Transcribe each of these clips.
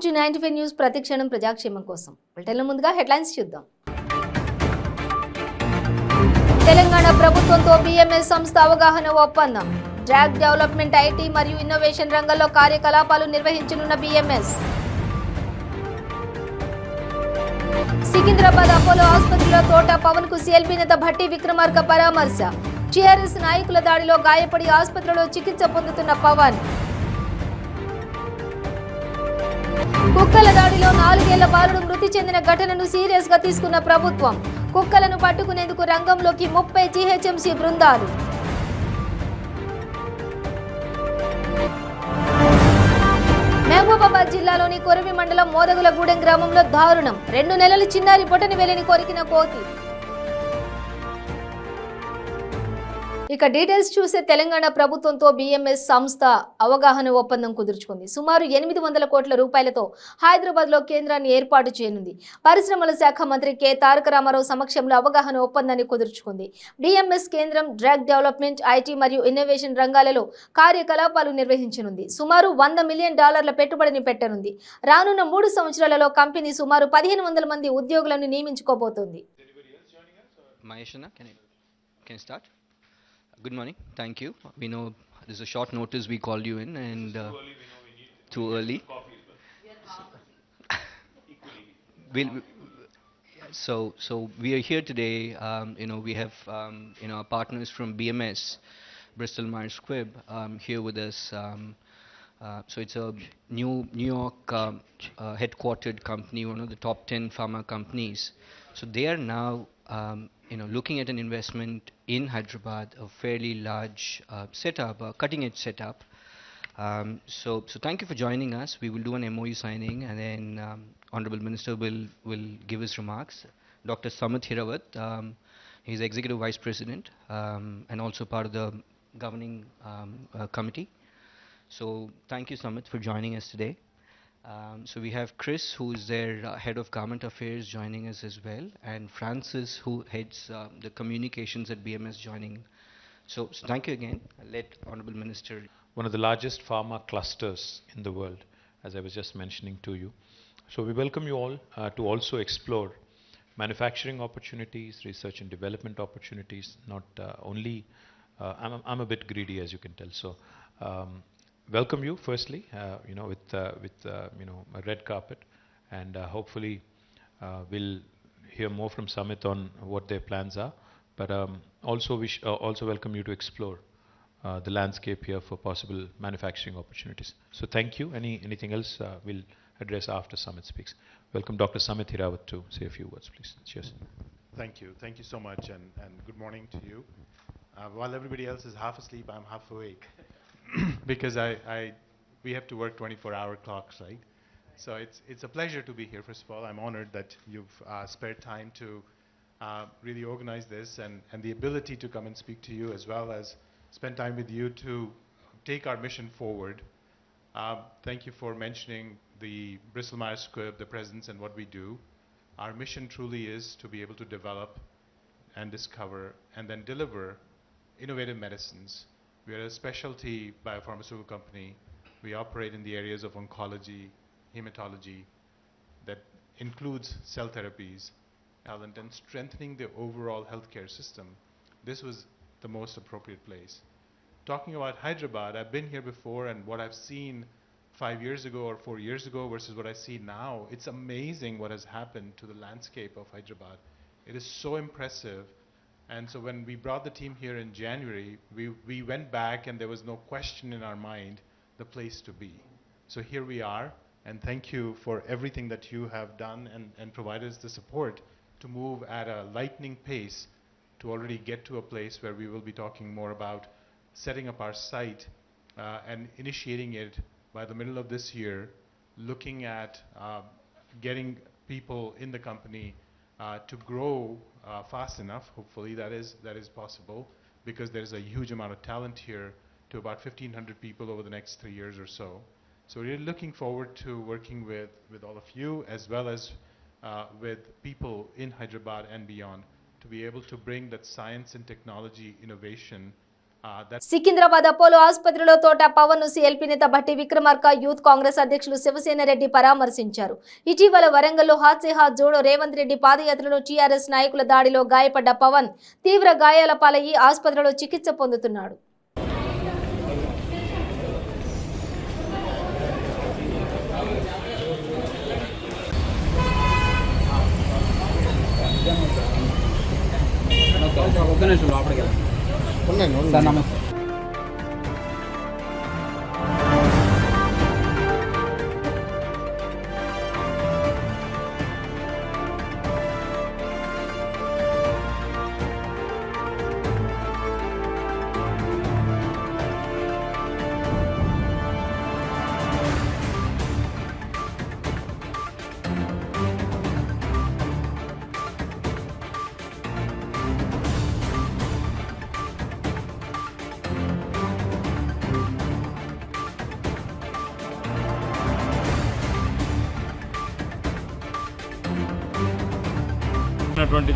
Welcome to 95 news ప్రతిక్షణం ప్రజాక్షేమం కోసం. బులెటిన్ల ముందుగా హెడ్లైన్స్ చూద్దాం. తెలంగాణ ప్రభుత్వంతో బిఎంఎస్ సంస్థ అవగాహన ఒప్పందం. డ్రగ్ డెవలప్మెంట్, ఐటీ మరియు ఇన్నోవేషన్ రంగంలో కార్యకలాపాలు నిర్వహించనున్న బిఎంఎస్. సికింద్రాబాద్ అపోలో ఆసుపత్రిలో తోట పవన్ కు సిఎల్పి నేత భట్టి విక్రమార్క పరామర్శ. టీఆర్ఎస్ నాయకుల దాడిలో గాయపడి ఆసుపత్రిలో చికిత్స పొందుతున్న పవన్. కుక్కల దాడిలో 4 ఏళ్ల బాలుడు మృతి చెందిన ఘటనను సీరియస్ గా తీసుకున్న ప్రభుత్వం. కుక్కలను పట్టుకునేందుకు రంగంలోకి 30 జీహెచ్ఎంసీ బృందాలు. మహబూబాబాద్ జిల్లాలోని కొరవి మండలం మోదగులగూడెం గ్రామంలో దారుణం. 2 నెలల చిన్నారి బొటని వేలిని కొరికిన కోతి. ఇక డీటెయిల్స్ చూసే తెలంగాణ ప్రభుత్వంతో బిఎంఎస్ సంస్థ అవగాహన ఒప్పందం కుదుర్చుకుంది. సుమారు 800 కోట్ల రూపాయలతో హైదరాబాద్ లో కేంద్రాన్ని ఏర్పాటు చేయనుంది. పరిశ్రమల శాఖ మంత్రి కె తారక రామారావు సమక్షంలో అవగాహన ఒప్పందాన్ని కుదుర్చుకుంది. బిఎంఎస్ కేంద్రం డ్రగ్ డెవలప్మెంట్, ఐటీ మరియు ఇన్నోవేషన్ రంగాలలో కార్యకలాపాలు నిర్వహించనుంది. సుమారు $100 మిలియన్ పెట్టుబడిని పెట్టనుంది. రానున్న 3 సంవత్సరాలలో కంపెనీ సుమారు 1500 మంది ఉద్యోగులను నియమించుకోబోతోంది. Good morning. Thank you. We know this is a short notice we called you in, and too early. We'll, so we are here today. We have our partners from BMS, Bristol Myers Squibb, here with us. So it's a New York headquartered company, one of the top 10 pharma companies. So they are now looking at an investment in Hyderabad, a fairly large setup, a cutting-edge setup. So thank you for joining us. We will do an MOU signing, and then Honorable Minister will give his remarks. Dr. Samit Hirawat, he's Executive Vice President and also part of the governing committee. So thank you, Samit, for joining us today. So we have Chris, who is their head of government affairs, joining us as well, and Francis, who heads the communications at BMS, joining. So thank you again. I'll let Honorable Minister. One of the largest pharma clusters in the world, as I was just mentioning to you. So we welcome you all to also explore manufacturing opportunities, research and development opportunities. Not only, I'm a bit greedy, as you can tell. So. Welcome you firstly, with a red carpet, and hopefully we'll hear more from Samit on what their plans are. But also welcome you to explore the landscape here for possible manufacturing opportunities. So thank you. Anything else we'll address after Samit speaks. Welcome Dr. Samit Hirawat to say a few words, please. Cheers. Thank you so much, and good morning to you. While everybody else is half asleep, I'm half awake. Because we have to work 24-hour clocks, right? So it's a pleasure to be here. First of all, I'm honored that you've spared time to really organize this, and the ability to come and speak to you, as well as spend time with you to take our mission forward. Thank you for mentioning the Bristol Myers Squibb, the presence, and what we do. Our mission truly is to be able to develop and discover and then deliver innovative medicines. We are a specialty biopharmaceutical company. We operate in the areas of oncology, hematology, that includes cell therapies, and strengthening the overall healthcare system. This was the most appropriate place. Talking about Hyderabad, I've been here before, and what I've seen 5 years ago or 4 years ago versus what I see now, it's amazing what has happened to the landscape of Hyderabad. It is so impressive. And so when we brought the team here in January, we went back and there was no question in our mind the place to be. So here we are, and thank you for everything that you have done and provided us the support to move at a lightning pace to already get to a place where we will be talking more about setting up our site and initiating it by the middle of this year, looking at getting people in the company to grow fast enough. Hopefully that is possible, because there's a huge amount of talent here, to about 1,500 people over the next 3 years or so. So we're looking forward to working with all of you, as well as with people in Hyderabad and beyond, to be able to bring that science and technology innovation That's Secunderabad Apollo ఆసుపత్రిలో తోట పవన్ ను CLP నేత Bhatti Vikramarka youth Congress అధ్యక్షులు శివసేన రెడ్డి పరామర్శించారు. ఇటీవల వరంగల్లో హాత్ సే హాత్ జోడో రేవంత్ రెడ్డి పాదయాత్రలో TRS నాయకుల దాడిలో గాయపడ్డ పవన్ తీవ్ర గాయాల పాలయ్యి ఆసుపత్రిలో చికిత్స పొందుతున్నాడు. నమస్తే.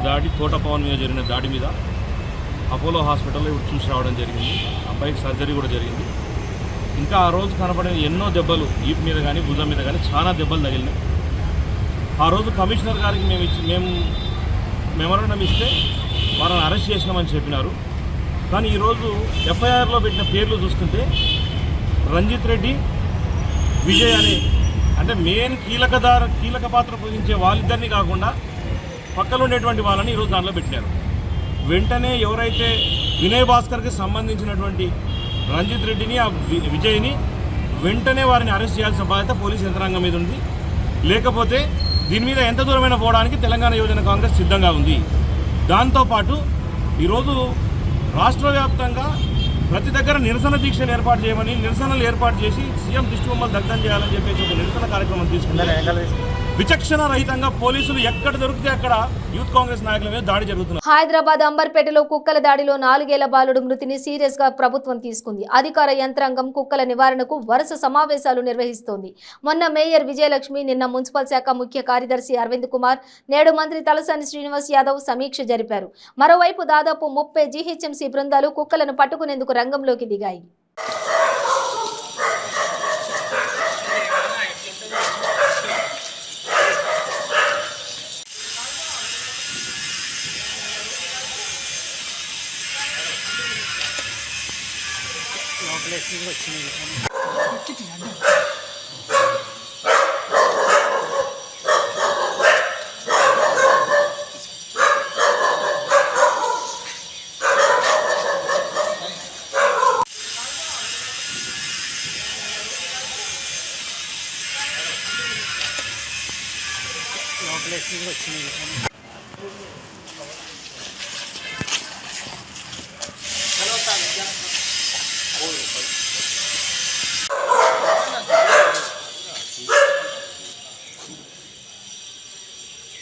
దాడి తోట పవన్ మీద జరిగిన దాడి మీద అపోలో హాస్పిటల్లో ఇప్పుడు చూసి రావడం జరిగింది. అబ్బాయికి సర్జరీ కూడా జరిగింది. ఇంకా ఆ రోజు కనపడిన ఎన్నో దెబ్బలు ఈపు మీద కానీ భుజం మీద కానీ చాలా దెబ్బలు తగిలినాయి. ఆ రోజు కమిషనర్ గారికి మేము మెమోరాండం ఇస్తే వారిని అరెస్ట్ చేసినామని చెప్పినారు. కానీ ఈరోజు ఎఫ్ఐఆర్లో పెట్టిన పేర్లు చూస్తుంటే రంజిత్ రెడ్డి, విజయ్ అనే అంటే మెయిన్ కీలక పాత్ర పోషించే వాళ్ళిద్దరినీ కాకుండా పక్కన ఉండేటువంటి వాళ్ళని ఈరోజు దాంట్లో పెట్టినారు. వెంటనే ఎవరైతే వినయ్ భాస్కర్కి సంబంధించినటువంటి రంజిత్ రెడ్డిని ఆ విజయ్ని వెంటనే వారిని అరెస్ట్ చేయాల్సిన బాధ్యత పోలీస్ యంత్రాంగం మీద ఉంది. లేకపోతే దీని మీద ఎంత దూరమైనా పోవడానికి తెలంగాణ యువజన కాంగ్రెస్ సిద్ధంగా ఉంది. దాంతోపాటు ఈరోజు రాష్ట్ర వ్యాప్తంగా ప్రతి దగ్గర నిరసన దీక్షలు ఏర్పాటు చేయమని నిరసనలు ఏర్పాటు చేసి సీఎం దిష్టిబొమ్మలు దగ్ధం చేయాలని చెప్పేసి ఒక నిరసన కార్యక్రమం తీసుకున్నారు. విచక్షణ రహితంగా పోలీసులు ఎక్కడ దొరికితే అక్కడ యూత్ కాంగ్రెస్ నాయకుల మీద దాడి జరుగుతుంది. హైదరాబాద్ అంబర్పేటలో కుక్కల దాడిలో 4 ఏళ్ల బాలుడు మృతిని సీరియస్ గా ప్రభుత్వం తీసుకుంది. అధికార యంత్రాంగం కుక్కల నివారణకు వరుస సమావేశాలు నిర్వహిస్తోంది. మొన్న మేయర్ విజయలక్ష్మి, నిన్న మున్సిపల్ శాఖ ముఖ్య కార్యదర్శి అరవింద్ కుమార్, నేడు మంత్రి తలసాని శ్రీనివాస్ యాదవ్ సమీక్ష జరిపారు. మరోవైపు దాదాపు 30 జీహెచ్ఎంసీ బృందాలు కుక్కలను పట్టుకునేందుకు రంగంలోకి దిగాయి.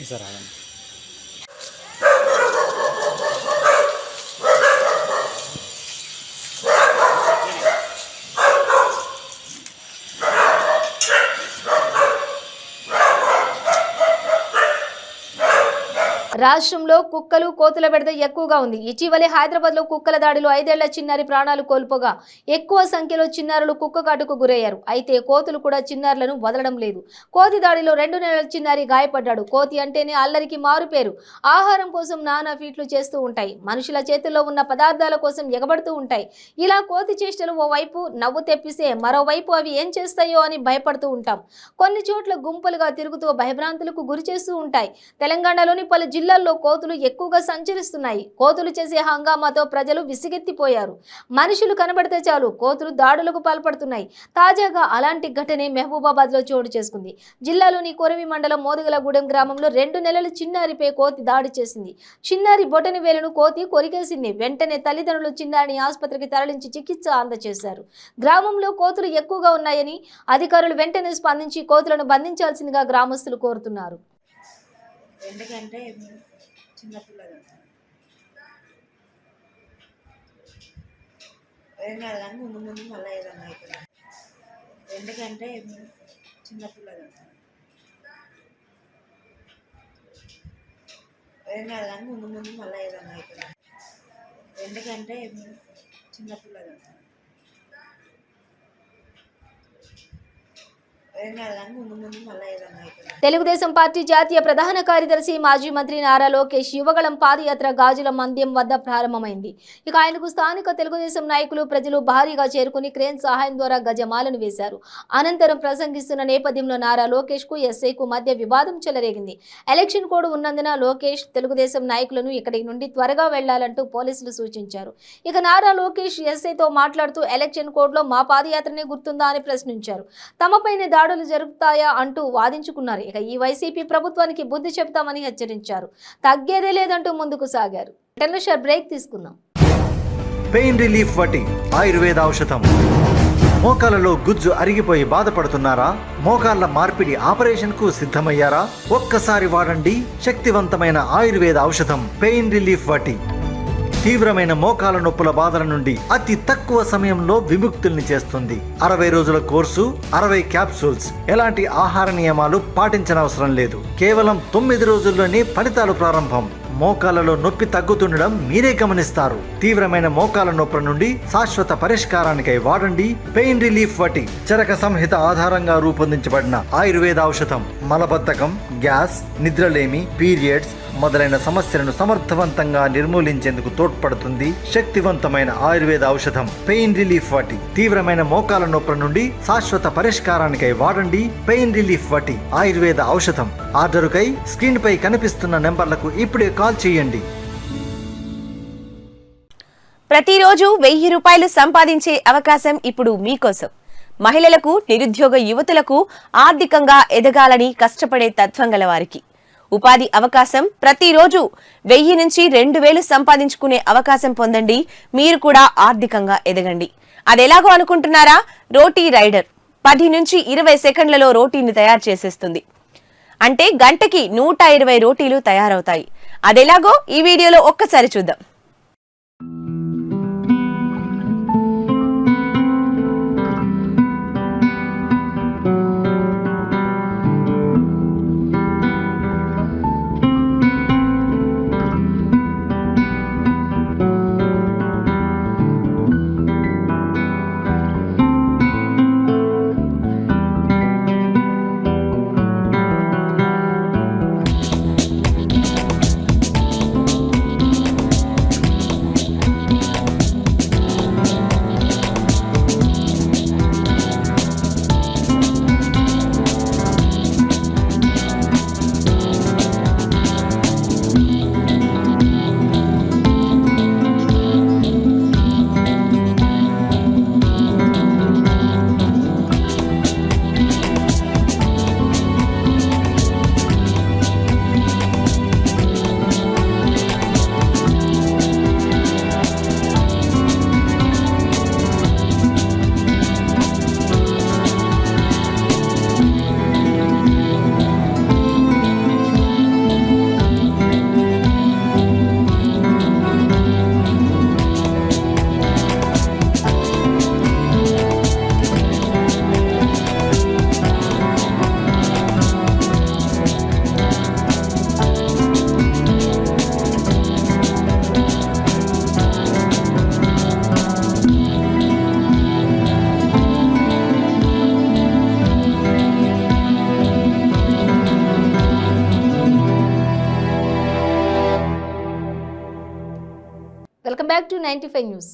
సార్ ఆగండి. రాష్ట్రంలో కుక్కలు కోతుల బెడద ఎక్కువగా ఉంది. ఇటీవలే హైదరాబాద్ లో కుక్కల దాడిలో 5 ఏళ్ల చిన్నారి ప్రాణాలు కోల్పోగా ఎక్కువ సంఖ్యలో చిన్నారులు కుక్క కాటుకు గురయ్యారు. అయితే కోతులు కూడా చిన్నారులను వదలడం లేదు. కోతి దాడిలో 2 నెలల చిన్నారి గాయపడ్డాడు. కోతి అంటేనే అల్లరికి మారుపేరు. ఆహారం కోసం నానా ఫీట్లు చేస్తూ ఉంటాయి. మనుషుల చేతుల్లో ఉన్న పదార్థాల కోసం ఎగబడుతూ ఉంటాయి. ఇలా కోతి చేష్టలు ఓవైపు నవ్వు తెప్పిస్తే మరోవైపు అవి ఏం చేస్తాయో అని భయపడుతూ ఉంటాం. కొన్ని చోట్ల గుంపులుగా తిరుగుతూ భయభ్రాంతులకు గురి చేస్తూ ఉంటాయి. తెలంగాణలోని పలు జిల్లాల్లో కోతులు ఎక్కువగా సంచరిస్తున్నాయి. కోతులు చేసే హంగామాతో ప్రజలు విసిగెత్తిపోయారు. మనుషులు కనబడితే చాలు కోతులు దాడులకు పాల్పడుతున్నాయి. తాజాగా అలాంటి ఘటనే మహబూబాబాద్ లో చోటు చేసుకుంది. జిల్లాలోని కొరవి మండలం మోదుగలగూడెం గ్రామంలో 2 నెలల చిన్నారిపై కోతి దాడి చేసింది. చిన్నారి బొటని వేలును కోతి కొరికేసింది. వెంటనే తల్లిదండ్రులు చిన్నారిని ఆసుపత్రికి తరలించి చికిత్స అందజేశారు. గ్రామంలో కోతులు ఎక్కువగా ఉన్నాయని అధికారులు వెంటనే స్పందించి కోతులను బంధించాల్సిందిగా గ్రామస్తులు కోరుతున్నారు. ఎందుకంటే చిన్నపిల్లలు ఏం కాదు కానీ ముందు మళ్ళీ ఏదన్నా అవుతుంది. ఎందుకంటే చిన్నపిల్లలు ఏం కాదు కానీ ముందు మళ్ళీ ఏదన్నా అవుతుంది. ఎందుకంటే చిన్నపిల్లలు ఏం కాదు కానీ ముందు ముందు మళ్ళీ ఏదన్నా అవుతుంది. తెలుగుదేశం పార్టీ జాతీయ ప్రధాన కార్యదర్శి మాజీ మంత్రి నారా లోకేష్ యువగళం పాదయాత్ర గాజుల మంద్యం వద్ద ప్రారంభమైంది. ఇక ఆయనకు స్థానిక తెలుగుదేశం నాయకులు ప్రజలు భారీగా చేరుకుని క్రేన్ సహాయం ద్వారా గజమాలను వేశారు. అనంతరం ప్రసంగిస్తున్న నేపథ్యంలో నారా లోకేష్ కు ఎస్ఐకు మధ్య వివాదం చెలరేగింది. ఎలక్షన్ కోడ్ ఉన్నందున లోకేష్ తెలుగుదేశం నాయకులను ఇక్కడి నుండి త్వరగా వెళ్లాలంటూ పోలీసులు సూచించారు. ఇక నారా లోకేష్ ఎస్ఐతో మాట్లాడుతూ ఎలక్షన్ కోడ్ లో మా పాదయాత్రనే గుర్తుందా అని ప్రశ్నించారు. తమపైన దాడులు జరుగుతాయా అంటూ వాదించుకున్నారు. ఇక ఈ వైసీపీ ప్రభుత్వానికి బుద్ధి చెప్తామని హెచ్చరించారు. తగ్గేదే లేదంటూ ముందుకు సాగారు. బ్రేక్ తీసుకుందాం. పెయిన్ రిలీఫ్ వటి ఆయుర్వేద ఔషధం. మోకాలలో గుజ్జు అరిగిపోయి బాధపడుతున్నారా? మోకాళ్ల మార్పిడి ఆపరేషన్ కు సిద్ధమయ్యారా? ఒక్కసారి వాడండి శక్తివంతమైన ఆయుర్వేద ఔషధం పెయిన్ రిలీఫ్ వటి. తీవ్రమైన మోకాల నొప్పుల బాధల నుండి అతి తక్కువ సమయంలో విముక్తుల్ని చేస్తుంది. 60 రోజుల కోర్సు, 60 క్యాప్సూల్స్. ఎలాంటి ఆహార నియమాలు పాటించనవసరం లేదు. కేవలం 9 రోజుల్లోనే ఫలితాలు ప్రారంభం. మోకాలలో నొప్పి తగ్గుతుండడం మీరే గమనిస్తారు. తీవ్రమైన మోకాల నొప్పుల నుండి శాశ్వత పరిష్కారానికై వాడండి పెయిన్ రిలీఫ్ వటి. చరక సంహిత ఆధారంగా రూపొందించబడిన ఆయుర్వేద ఔషధం మలబద్ధకం, గ్యాస్, నిద్రలేమి, పీరియడ్స్ మొదలైన సమస్యలను సమర్థవంతంగా నిర్మూలించేందుకు తోడ్పడుతుంది. శక్తివంతమైన ఆయుర్వేద ఔషధం పెయిన్ రిలీఫ్ వటి. తీవ్రమైన మోకాల నొప్పుల నుండి శాశ్వత పరిష్కారానికై వాడండి పెయిన్ రిలీఫ్ వటి ఆయుర్వేద ఔషధం. ఆర్డరుకై స్క్రీన్ పై కనిపిస్తున్న నెంబర్లకు ఇప్పుడే కాల్ చేయండి. ప్రతిరోజు 1000 రూపాయలు సంపాదించే అవకాశం ఇప్పుడు మీకోసం. మహిళలకు, నిరుద్యోగ యువతులకు ఆర్థికంగా ఎదగాలని కష్టపడే తత్వం గల వారికి ఉపాధి అవకాశం. ప్రతిరోజు 1000 నుంచి 2000 సంపాదించుకునే అవకాశం పొందండి. మీరు కూడా ఆర్థికంగా ఎదగండి. అదెలాగో అనుకుంటున్నారా? రోటీ రైడర్ 10 నుంచి 20 సెకండ్లలో రోటీని తయారు చేసేస్తుంది. అంటే గంటకి 120 రోటీలు తయారవుతాయి. అదెలాగో ఈ వీడియోలో ఒక్కసారి చూద్దాం. Welcome back to 95 news.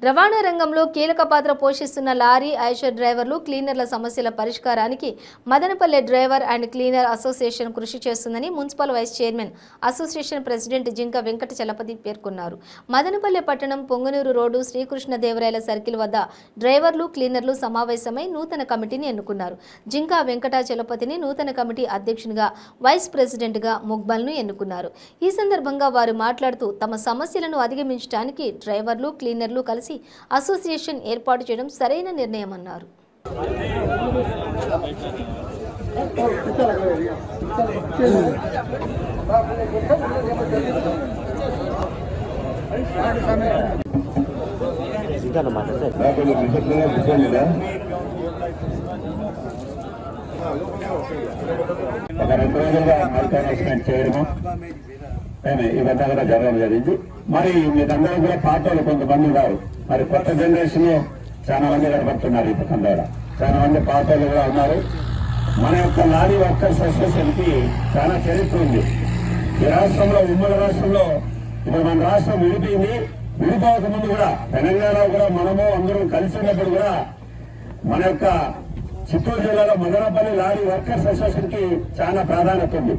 రవాణా రంగంలో కీలక పాత్ర పోషిస్తున్న లారీ, ఐషర్ డ్రైవర్లు, క్లీనర్ల సమస్యల పరిష్కారానికి Madanapalle driver and cleaner association కృషి చేస్తుందని municipal vice chairman association president Jinka Venkata Chalapathi పేర్కొన్నారు. మదనపల్లె పట్టణం పొంగనూరు రోడ్డు శ్రీకృష్ణదేవరాయల సర్కిల్ వద్ద డ్రైవర్లు, క్లీనర్లు సమావేశమై నూతన కమిటీని ఎన్నుకున్నారు. జింక వెంకట చలపతిని నూతన కమిటీ అధ్యక్షునిగా, వైస్ ప్రెసిడెంట్గా ముగ్బల్ను ఎన్నుకున్నారు. ఈ సందర్భంగా వారు మాట్లాడుతూ తమ సమస్యలను అధిగమించడానికి డ్రైవర్లు, క్లీనర్లు కలిసి అసోసియేషన్ ఏర్పాటు చేయడం సరైన నిర్ణయమన్నారు. ఒక 2 రోజులుగా మల్టీనేషనల్ చేయడము ఇవన్నీ కూడా జరగడం జరిగింది. మరి మీరందరూ కూడా పార్టీలు కొంతమంది ఉన్నారు. మరి కొత్త జనరేషన్ చాలా మంది కనబడుతున్నారు. ఈ పక్కన చాలా మంది పార్టీలు కూడా ఉన్నారు. మన యొక్క లారీ వర్కర్స్ అసోసియేషన్ కి చాలా చరిత్ర ఉంది. ఈ రాష్ట్రంలో, ఉమ్మడి రాష్ట్రంలో ఇప్పుడు మన రాష్ట్రం విడిపోయింది. విడిపోక ముందు కూడా తెలంగాణ కూడా మనము అందరం కలిసి ఉన్నప్పుడు కూడా మన యొక్క చిత్తూరు జిల్లాలో మదనపల్లి లారీ వర్కర్స్ అసోసియేషన్ కి చాలా ప్రాధాన్యత ఉంది.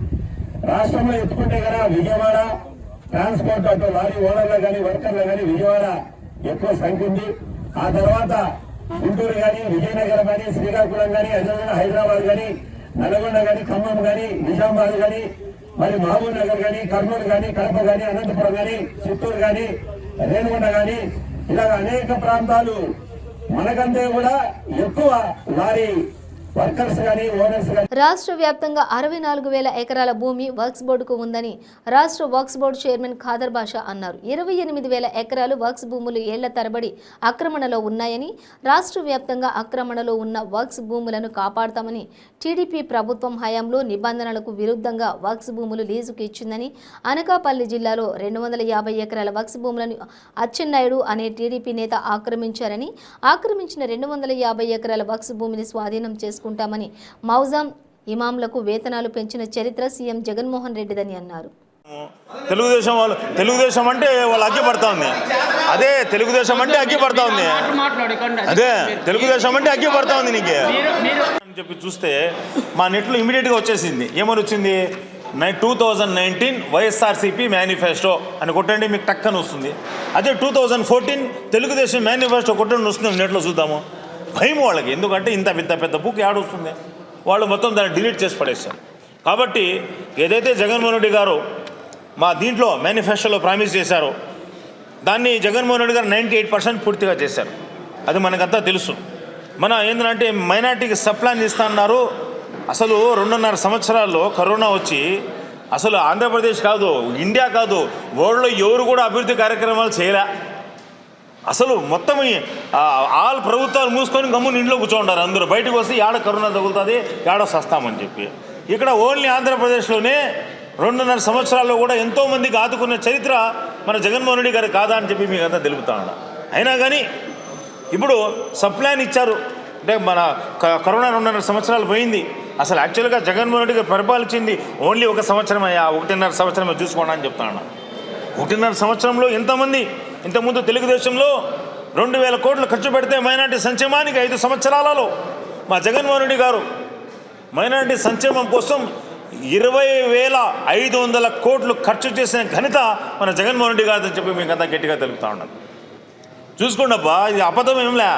రాష్ట్రంలో ఎత్తుకుంటే కదా విజయవాడ ట్రాన్స్పోర్ట్ అటు లారీ ఓనర్లు కానీ వర్కర్లు కానీ విజయవాడ ఎక్కువ సంఖ్య ఉంది. ఆ తర్వాత గుంటూరు కానీ, విజయనగరం కానీ, శ్రీకాకుళం కానీ, అదేవిధంగా హైదరాబాద్ కానీ, నల్గొండ కానీ, ఖమ్మం కానీ, నిజామాబాద్ కానీ, మరి మహబూబ్ నగర్ కానీ, కర్నూలు కానీ, కడప కానీ, అనంతపురం కానీ, చిత్తూరు కానీ, రేణుగుంట కానీ, ఇలాగ అనేక ప్రాంతాలు మనకంటే కూడా ఎక్కువ లారీ వర్కర్స్ కానీ, ఓనర్స్ కానీ. రాష్ట్ర వ్యాప్తంగా 64,000 ఎకరాల భూమి వర్క్స్ బోర్డుకు ఉందని రాష్ట్ర వర్క్స్ బోర్డు చైర్మన్ ఖాదర్ బాషా అన్నారు. 28,000 ఎకరాలు వర్క్స్ భూములు ఏళ్ల తరబడి ఆక్రమణలో ఉన్నాయని, రాష్ట్ర వ్యాప్తంగా ఆక్రమణలో ఉన్న వర్క్స్ భూములను కాపాడతామని, టీడీపీ ప్రభుత్వం హయాంలో నిబంధనలకు విరుద్ధంగా వర్క్స్ భూములు లీజుకు ఇచ్చిందని, అనకాపల్లి జిల్లాలో 250 ఎకరాల వర్క్స్ భూములను అచ్చెన్నాయుడు అనే టీడీపీ నేత ఆక్రమించారని, ఆక్రమించిన 250 ఎకరాల వర్క్స్ భూమిని స్వాధీనం చేసుకుంటామని, మౌజాం ఇమాంలకు వేతనాలు పెంచిన చరిత్ర సీఎం జగన్మోహన్ రెడ్డిదని అన్నారు. తెలుగుదేశం అంటే వాళ్ళు అగ్గిపడతా ఉంది. అదే తెలుగుదేశం అంటే అగ్గిపడతా ఉంది. అదే తెలుగుదేశం అంటే అగ్గిపడతా ఉంది నీకు అని చెప్పి చూస్తే మా నెట్లో ఇమీడియట్గా వచ్చేసింది. ఏమని వచ్చింది? 2019 వైఎస్ఆర్సీపీ మేనిఫెస్టో అని కొట్టండి, మీకు టక్కని వస్తుంది. అదే 2014 తెలుగుదేశం మేనిఫెస్టో కొట్టండి వస్తుంది. నెట్లో చూద్దాము. భయం వాళ్ళకి, ఎందుకంటే ఇంత పెద్ద బుక్ యాడొస్తుంది. వాళ్ళు మొత్తం దాన్ని డిలీట్ చేసి పడేస్తారు. కాబట్టి ఏదైతే జగన్మోహన్ రెడ్డి గారు మా దీంట్లో మేనిఫెస్టోలో ప్రామిస్ చేశారో దాన్ని జగన్మోహన్ రెడ్డి గారు 98% పూర్తిగా చేశారు. అది మనకంతా తెలుసు. మన ఏంటంటే మైనార్టీకి సప్లాన్ ఇస్తా అన్నారు. అసలు 2.5 సంవత్సరాల్లో కరోనా వచ్చి అసలు ఆంధ్రప్రదేశ్ కాదు, ఇండియా కాదు, వరల్డ్లో ఎవరు కూడా అభివృద్ధి కార్యక్రమాలు చేయలే. అసలు మొత్తం ఆల్ ప్రభుత్వాలు మూసుకొని గమ్మున ఇంట్లో కూర్చోంటారు. అందరూ బయటకు వస్తే ఏడ కరోనా తగులుతుంది, ఏడో సస్తామని చెప్పి. ఇక్కడ ఓన్లీ ఆంధ్రప్రదేశ్లోనే 2.5 సంవత్సరాల్లో కూడా ఎంతోమందికి ఆదుకున్న చరిత్ర మన జగన్మోహన్ రెడ్డి గారు కాదా అని చెప్పి మీకు అంతా తెలుపుతా ఉన్నా. అయినా కానీ ఇప్పుడు సప్లాన్ ఇచ్చారు అంటే మన కరోనా 2.5 సంవత్సరాలు పోయింది. అసలు యాక్చువల్గా జగన్మోహన్ రెడ్డి గారు పరిపాలించింది ఓన్లీ 1 సంవత్సరం అయ్యా, 1.5 సంవత్సరమే చూసుకోండి అని చెప్తాను. 1.5 సంవత్సరంలో ఎంతమంది ఇంతకుముందు తెలుగుదేశంలో 2,000 కోట్లు ఖర్చు పెడితే మైనార్టీ సంక్షేమానికి 5 సంవత్సరాలలో మా జగన్మోహన్ రెడ్డి గారు మైనార్టీ సంక్షేమం కోసం 20,500 కోట్లు ఖర్చు చేసిన ఘనత మన జగన్మోహన్ రెడ్డి గారు అని చెప్పి మీకు అంతా గట్టిగా తెలుపుతా ఉన్నాను. చూసుకోండి అబ్బా, ఇది అబద్ధం ఏంలే,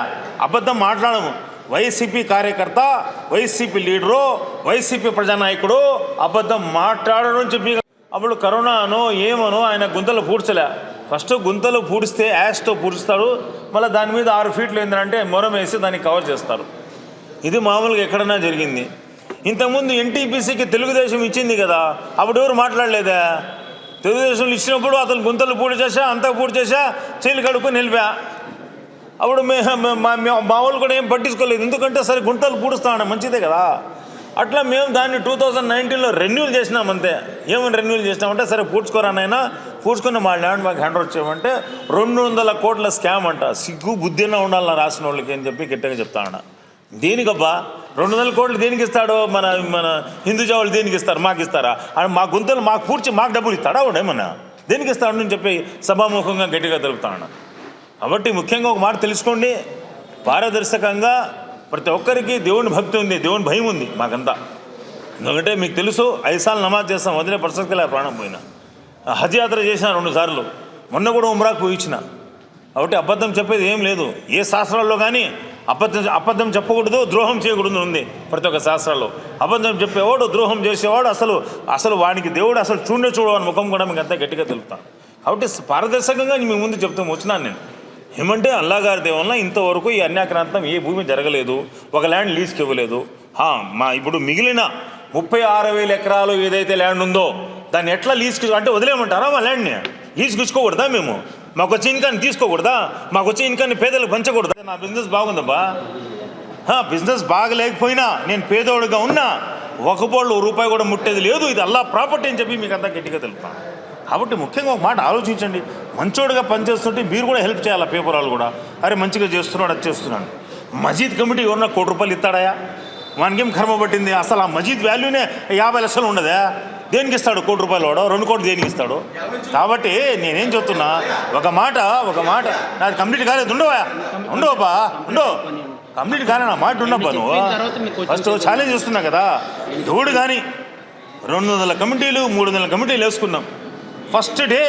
అబద్ధం మాట్లాడము. వైసీపీ కార్యకర్త, వైసీపీ లీడరు, వైసీపీ ప్రజానాయకుడు అబద్ధం మాట్లాడడం చెప్పి అప్పుడు కరోనానో ఏమనో ఆయన గుంతలు పూడ్చలే. ఫస్ట్ గుంతలు పూడిస్తే యాష్తో పూడుస్తాడు, మళ్ళీ దాని మీద 6 ఫీట్లు ఏంటంటే మొరం వేసి దాన్ని కవర్ చేస్తారు. ఇది మామూలుగా ఎక్కడైనా జరిగింది. ఇంతకుముందు ఎన్టీపీసీకి తెలుగుదేశం ఇచ్చింది కదా, అప్పుడు ఎవరు మాట్లాడలేదా? తెలుగుదేశంలో ఇచ్చినప్పుడు అతను గుంతలు పూడి చేసా, అంతా పూడి చేసా, చేలు కడుక్కొని నిలిపా. అప్పుడు మా వాళ్ళు కూడా ఏం పట్టించుకోలేదు. ఎందుకంటే సరే గుంతలు పూడుస్తామన్నా మంచిదే కదా. అట్లా మేము దాన్ని 2019లో రెన్యూల్ చేసినాం అంతే. ఏమని రెన్యూల్ చేసినామంటే సరే పూడ్చుకోరానైనా పూడ్చుకుని మా ల్యాండ్ మాకు హ్యాండ్ ఓవర్ చేయమంటే 200 కోట్ల స్కామ్ అంట. సిగ్గు బుద్ధినా ఉండాలి రాసిన వాళ్ళకి అని చెప్పి గట్టిగా చెప్తాను. దేనికబ్బా 200 కోట్లు దేనికి ఇస్తాడు? మన మన హిందూజా వాళ్ళు దేనికి ఇస్తారు? మాకు ఇస్తారా? మా గుంతలు మాకు పూడ్చి మాకు డబ్బులు ఇస్తాడా వాడేమన్నా? దేనికి ఇస్తాడు అని చెప్పి సభాముఖంగా గట్టిగా తెలుపుతాను. కాబట్టి ముఖ్యంగా ఒక మాట తెలుసుకోండి, పారదర్శకంగా ప్రతి ఒక్కరికి దేవుని భక్తి ఉంది, దేవుని భయం ఉంది మాకంతా. ఎందుకంటే మీకు తెలుసు 5 సార్లు నమాజ్ చేస్తాం, వదిలే పరిస్థితి లేదు, ప్రాణం పోయినా. హజ్ యాత్ర చేసిన 2 సార్లు, మొన్న కూడా ఉమ్రాకు పోయించిన. కాబట్టి అబద్ధం చెప్పేది ఏం లేదు. ఏ శాస్త్రాల్లో కానీ అబద్ధం చెప్పకూడదు, ద్రోహం చేయకూడదు ఉంది ప్రతి ఒక్క శాస్త్రాల్లో. అబద్ధం చెప్పేవాడు, ద్రోహం చేసేవాడు అసలు వానికి దేవుడు అసలు చూడని ముఖం కూడా మీకు అంతా గట్టిగా తెలుపుతాను. కాబట్టి పారదర్శకంగా మీ ముందు చెప్తూ వచ్చినాను నేను. ఏమంటే అల్లాగారి దేవుళ్ళ ఇంతవరకు ఈ అన్యాక్రాంతం ఏ భూమి జరగలేదు, ఒక ల్యాండ్ లీజ్కి ఇవ్వలేదు. మా ఇప్పుడు మిగిలిన 36,000 ఎకరాలు ఏదైతే ల్యాండ్ ఉందో దాన్ని ఎట్లా లీజ్కి అంటే వదిలేయమంటారా? మా ల్యాండ్ని లీజ్కి ఇచ్చుకోకూడదా? మేము మాకు వచ్చే ఇన్కాన్ని తీసుకోకూడదా? మాకు వచ్చే ఇన్కాన్ని పేదలకు పంచకూడదా? నా బిజినెస్ బాగుందబ్బా. బిజినెస్ బాగలేకపోయినా నేను పేదోడుగా ఉన్నా ఒకబోళ్ళు రూపాయి కూడా ముట్టేది లేదు. ఇది అల్లా ప్రాపర్టీ అని చెప్పి మీకు అంతా గట్టిగా తెలుపుతాను. కాబట్టి ముఖ్యంగా ఒక మాట ఆలోచించండి. మంచోడుగా పనిచేస్తుంటే మీరు కూడా హెల్ప్ చేయాలి. పేపర్ వాళ్ళు కూడా అరే మంచిగా చేస్తున్నాడు, అది చేస్తున్నాడు. మజీద్ కమిటీ ఎవరన్నా ₹1 ఇస్తాడా? వానికేం కర్మ పట్టింది? అసలు ఆ మజీద్ వాల్యూనే 50 లక్షలు ఉండదా? దేనికి ఇస్తాడు ₹1 వాడు? 2 కోట్లు దేనికి ఇస్తాడు? కాబట్టి నేనేం చెప్తున్నా, ఒక మాట నాది కంప్లీట్ కాలేదు. ఉండవబ్బా కంప్లీట్ కానీ నా మాట ఉండబ్బా. నువ్వు ఫస్ట్ ఛాలెంజ్ చేస్తున్నా కదా. దేవుడు కానీ 200 కమిటీలు 300 కమిటీలు వేసుకున్నాం. ఫస్ట్ డే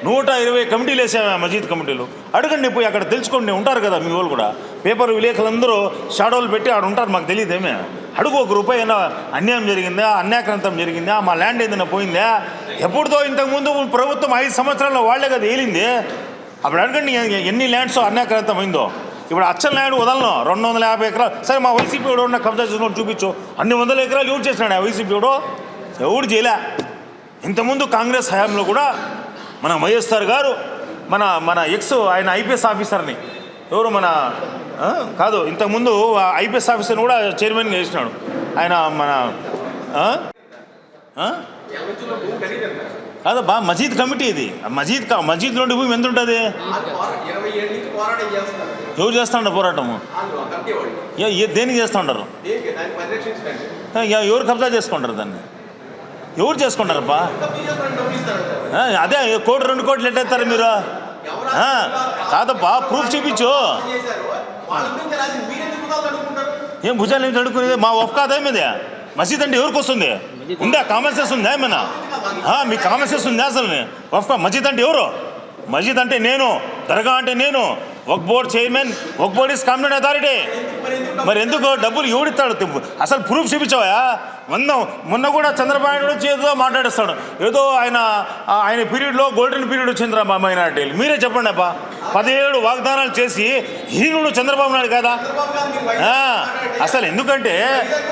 120 కమిటీలు వేసాము ఆ మజీద్ కమిటీలు. అడగండి పోయి, అక్కడ తెలుసుకోండి, ఉంటారు కదా మీ వాళ్ళు కూడా. పేపర్ విలేకరులందరూ షాడోలు పెట్టి ఆడ ఉంటారు, మాకు తెలియదేమే. అడుగు ₹1 అయినా అన్యాయం జరిగిందా, అన్యాక్రాంతం జరిగిందా, మా ల్యాండ్ ఏదైనా పోయిందా? ఎప్పుడుతో ఇంతకుముందు ప్రభుత్వం 5 సంవత్సరాల్లో వాళ్లే కదా ఏలింది. అప్పుడు అడగండి ఎన్ని ల్యాండ్స్ అన్యాక్రాంతం అయిందో. ఇప్పుడు అచ్చల ల్యాండ్ వదలను 250 ఎకరాలు. సరే మా వైసీపీ వాడు ఉన్న కబ్జా చేసుకొని చూపించు. అన్ని 100 ఎకరాలు ఎవరు చేసినాడు? ఆ వైసీపీ వాడు ఎవడు చేయలే. ఇంతకుముందు కాంగ్రెస్ హయాంలో కూడా మన వైఎస్ఆర్ గారు మన ఆయన ఐపీఎస్ ఆఫీసర్ని ఎవరు కాదు ఇంతకుముందు ఐపీఎస్ ఆఫీసర్ని కూడా చైర్మన్గా చేసినాడు ఆయన. కాదబ్బా మజీద్ కమిటీ ఇది. మజీద్ నుండి భూమి ఎంత ఉంటుంది? ఎవరు చేస్తాండ పోరాటము? దేనికి చేస్తుంటారు? ఎవరు కబ్జా చేసుకుంటారు దాన్ని? ఎవరు చేసుకుంటారబ్బా? అదే ₹1 2 కోట్లు ఎట్టేస్తారు మీరు? కాదబ్బా ప్రూఫ్ చూపించు. ఏం భుజాలు ఏమి చదువుకునేది? మా ఒఫ్ కాదా మీద మసీద్ అంటే ఎవరికి వస్తుంది? ఉందా? కామన్ సెన్స్ ఉందా ఏమైనా? మీకు కామన్ సెన్స్ ఉందా అసలు? ఒఫ్ మసీద్ అంటే ఎవరు? మసీద్ అంటే నేను, దర్గా అంటే నేను, Waqf board chairman. Waqf board is competent authority. మరి ఎందుకు డబ్బులు ఎవడిస్తాడు? అసలు ప్రూఫ్ చూపించావా? మొన్న కూడా చంద్రబాబు నాయుడు వచ్చి ఏదో మాట్లాడేస్తాడు. ఏదో ఆయన పీరియడ్లో గోల్డెన్ పీరియడ్ వచ్చిందిరా మా మైనారిటీలు. మీరే చెప్పండి అబ్బా. 17 వాగ్దానాలు చేసి హీనుడు చంద్రబాబు నాయుడు కదా. అసలు ఎందుకంటే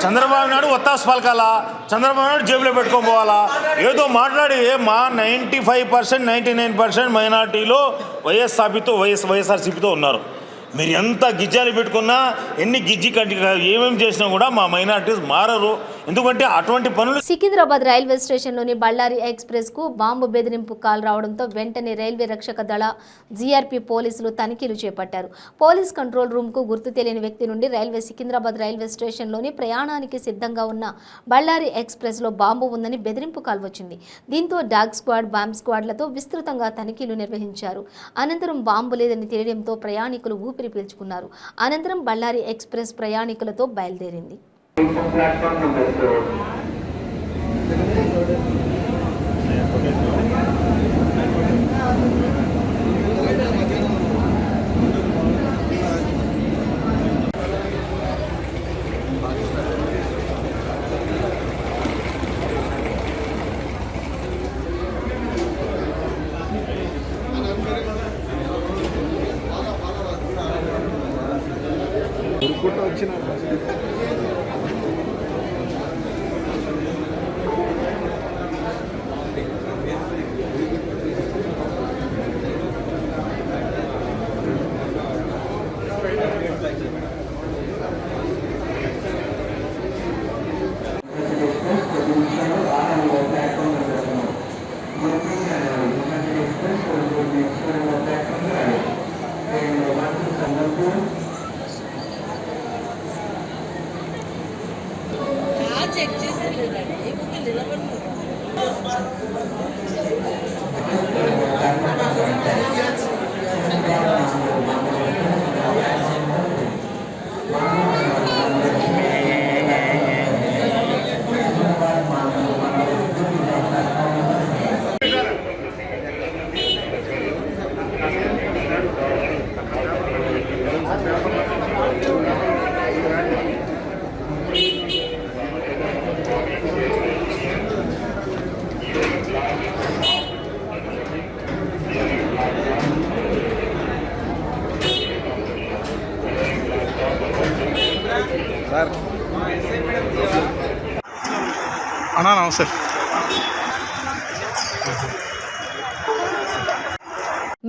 చంద్రబాబు నాయుడు ఒత్తాసు పలకాలా, చంద్రబాబు నాయుడు జేబులో పెట్టుకొని పోవాలా. ఏదో మాట్లాడి మా 95% 99% మైనారిటీలో వైఎస్ఆర్సీపీతో ఉన్నారు. మీరు ఎంత గిజ్జాలు పెట్టుకున్నా, ఎన్ని గిజ్జి కంటి ఏమేమి చేసినా కూడా మా మైనారిటీస్ మారరు. ఎందుకంటే అటువంటి పనులు. సికింద్రాబాద్ రైల్వే స్టేషన్లోని బళ్ళారి ఎక్స్ప్రెస్ కు బాంబు బెదిరింపు కాల్ రావడంతో వెంటనే రైల్వే రక్షక దళ జీఆర్పీ పోలీసులు తనిఖీలు చేపట్టారు. పోలీస్ కంట్రోల్ రూమ్ కు గుర్తు తెలియని వ్యక్తి నుండి సికింద్రాబాద్ రైల్వే స్టేషన్లోని ప్రయాణానికి సిద్ధంగా ఉన్న బళ్ళారి ఎక్స్ప్రెస్ లో బాంబు ఉందని బెదిరింపు కాల్ వచ్చింది. దీంతో డాగ్ స్క్వాడ్, బాంబ్ స్క్వాడ్లతో విస్తృతంగా తనిఖీలు నిర్వహించారు. అనంతరం బాంబు లేదని తెలియడంతో ప్రయాణికులు ఊపిరి పీల్చుకున్నారు. అనంతరం బళ్ళారి ఎక్స్ప్రెస్ ప్రయాణికులతో బయలుదేరింది. అన్నా నమస్తే.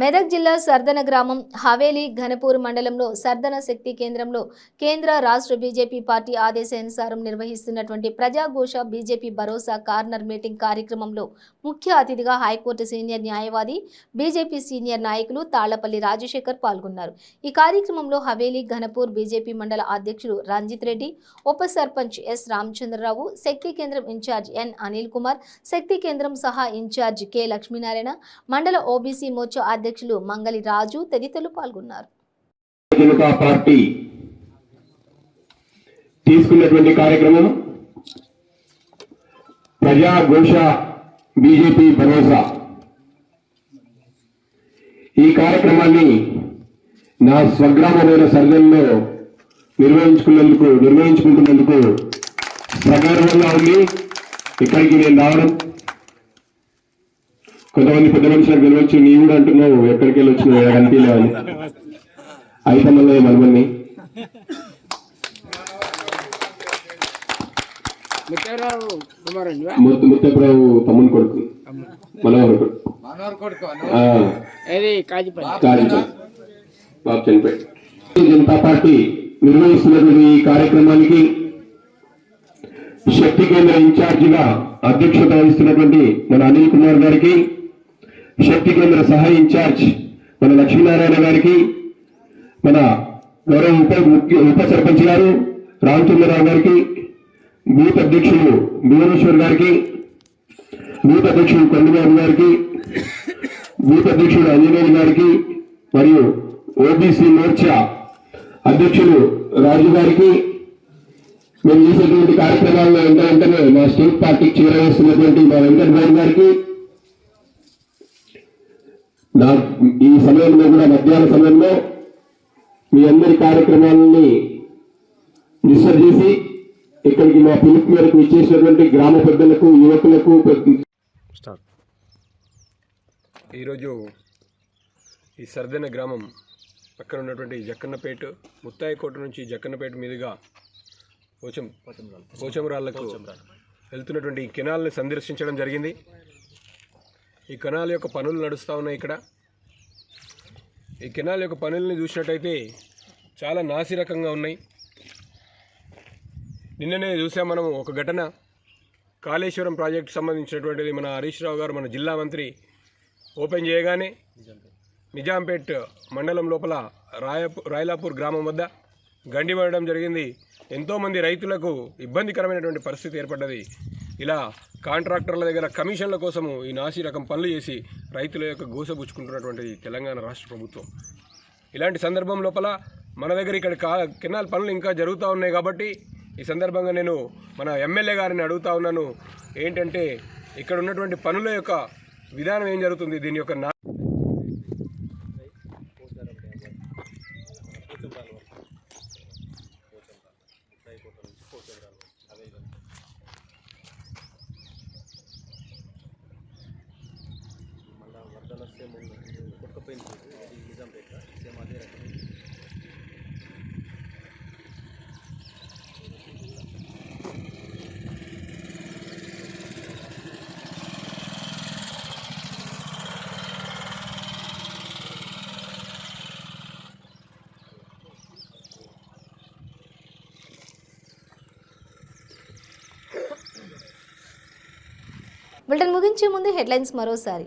మెదక్ జిల్లా సర్దన గ్రామం హవేలీ ఘనపూర్ మండలంలో సర్దన శక్తి కేంద్రంలో కేంద్ర రాష్ట్ర బీజేపీ పార్టీ ఆదేశానుసారం నిర్వహిస్తున్నటువంటి ప్రజాఘోష బీజేపీ భరోసా కార్నర్ మీటింగ్ కార్యక్రమంలో ముఖ్య అతిథిగా హైకోర్టు సీనియర్ న్యాయవాది బీజేపీ సీనియర్ నాయకులు తాళ్లపల్లి రాజశేఖర్ పాల్గొన్నారు. ఈ కార్యక్రమంలో హవేలీ ఘనపూర్ బీజేపీ మండల అధ్యక్షుడు రంజిత్ రెడ్డి, ఉప సర్పంచ్ ఎస్ రామచంద్రరావు, శక్తి కేంద్రం ఇన్ఛార్జ్ ఎన్ అనిల్ కుమార్, శక్తి కేంద్రం సహా ఇన్ఛార్జ్ కె లక్ష్మీనారాయణ, మండల ఓబీసీ మోర్చా అధ్యక్షులు మంగళి రాజు తదితరులు పాల్గొన్నారు. జనతా పార్టీ తీసుకున్నటువంటి కార్యక్రమం ప్రజాఘోష బీజేపీ భరోసా. ఈ కార్యక్రమాన్ని నా స్వగ్రామమైన సర్జన్లో నిర్వహించుకుంటున్నందుకు సగర్వంగా ఉంది. ఇక్కడికి నేను రావడం, కొంతమంది పెద్ద మనుషులకు తెలియచ్చు, నీ కూడా అంటున్నావు ఎక్కడికి వెళ్ళి వచ్చినావు కనిపించలేవని. అయితే మళ్ళీ మనమల్ని ముత్తప్రావు తమ్ముని కొడుకు, మనవరు కొడుకు, బాబు చనిపోయి. జనతా పార్టీ నిర్వహిస్తున్నటువంటి ఈ కార్యక్రమానికి శక్తి కేంద్ర ఇన్ఛార్జిగా అధ్యక్షత వహిస్తున్నటువంటి మన అనిల్ కుమార్ గారికి, శక్తి కేంద్ర సహాయ ఇన్ఛార్జ్ మన లక్ష్మీనారాయణ గారికి, మన గౌరవ ఉప సర్పంచ్ గారు రామచంద్రరావు గారికి, బూత్ అధ్యక్షులు భువనేశ్వర్ గారికి, బూత్ అధ్యక్షుడు కొండబాబు గారికి, బూత్ అధ్యక్షుడు అంజనేయులు గారికి, మరియు ఓబీసీ మోర్చా అధ్యక్షులు రాజు గారికి, మేము చేసేటువంటి కార్యక్రమాల్లో వెంటనే మా స్టేట్ పార్టీకి చేరవేస్తున్నటువంటి మా వెంకటబాబు గారికి, ఈ సమయంలో కూడా మధ్యాహ్న సమయంలో మీ అందరి కార్యక్రమాలని డిస్టర్బ్ చేసి ఇక్కడికి మా పిలుపు మేరకు ఇచ్చేసినటువంటి గ్రామ పెద్దలకు, యువకులకు ఈరోజు ఈ సర్దన గ్రామం పక్కన ఉన్నటువంటి జక్కన్నపేట, ముత్తాయికోట నుంచి జక్కన్నపేట మీదుగా పోచంరాళ్లకు వెళ్తున్నటువంటి ఈ కెనాల్ని సందర్శించడం జరిగింది. ఈ కెనాల్ యొక్క పనులు నడుస్తూ ఉన్నాయి. ఇక్కడ ఈ కెనాల్ యొక్క పనుల్ని చూసినట్టయితే చాలా నాసిరకంగా ఉన్నాయి. నిన్ననే చూసాం మనం ఒక ఘటన, కాళేశ్వరం ప్రాజెక్టు సంబంధించినటువంటిది. మన హరీష్ రావు గారు, మన జిల్లా మంత్రి, ఓపెన్ చేయగానే నిజాంపేట్ మండలం లోపల రాయలాపూర్ గ్రామం వద్ద గండి పడడం జరిగింది. ఎంతోమంది రైతులకు ఇబ్బందికరమైనటువంటి పరిస్థితి ఏర్పడ్డది. ఇలా కాంట్రాక్టర్ల దగ్గర కమిషన్ల కోసము ఈ నాసి రకం పనులు చేసి రైతుల యొక్క గోసపుచ్చుకుంటున్నటువంటి తెలంగాణ రాష్ట్ర ప్రభుత్వం. ఇలాంటి సందర్భం లోపల మన దగ్గర ఇక్కడ కెనాల్ పనులు ఇంకా జరుగుతూ ఉన్నాయి. కాబట్టి ఈ సందర్భంగా నేను మన ఎమ్మెల్యే గారిని అడుగుతా ఉన్నాను, ఏంటంటే ఇక్కడ ఉన్నటువంటి పనుల యొక్క విధానం ఏం జరుగుతుంది, దీని యొక్క బులెటిన్ ముగించే ముందు హెడ్లైన్స్ మరోసారి.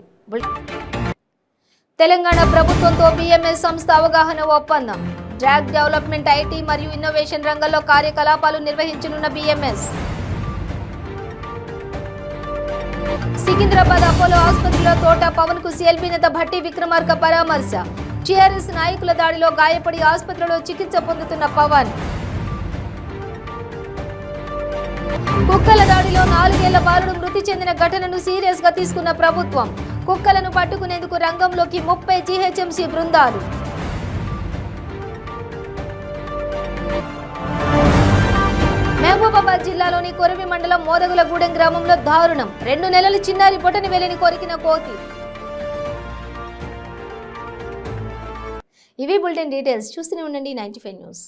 తెలంగాణ ప్రభుత్వంతో బీఎంఎస్ సంస్థ అవగాహన ఒప్పందం. డ్రాగ్ డెవలప్మెంట్, ఐటీ మరియు ఇన్నోవేషన్ రంగంలో కార్యకలాపాలు నిర్వహించనున్న బీఎంఎస్. సికింద్రాబాద్ అపోలో ఆసుపత్రిలో తోట పవన్ కు సిఎల్పి నేత భట్టి విక్రమార్క పరామర్శ. టీఆర్ఎస్ నాయకుల దాడిలో గాయపడి ఆసుపత్రిలో చికిత్స పొందుతున్న పవన్. కుక్కల దాడిలో 4 ఏళ్ల బాలుడు మృతి చెందిన ఘటనను సీరియస్ గా తీసుకున్న ప్రభుత్వం. కుక్కలను పట్టుకునేందుకు రంగంలోకి 30 జీహెచ్ఎంసీ బృందాలు. మహబూబాబాద్ జిల్లాలోని కొరవి మండలం మోదగులగూడెం గ్రామంలో దారుణం. 2 నెలల చిన్నారి బొటని వేలిని కొరికిన కోతి. ఇవి బులెటిన్ డీటెయిల్స్. చూస్తూనే ఉండండి 95 న్యూస్.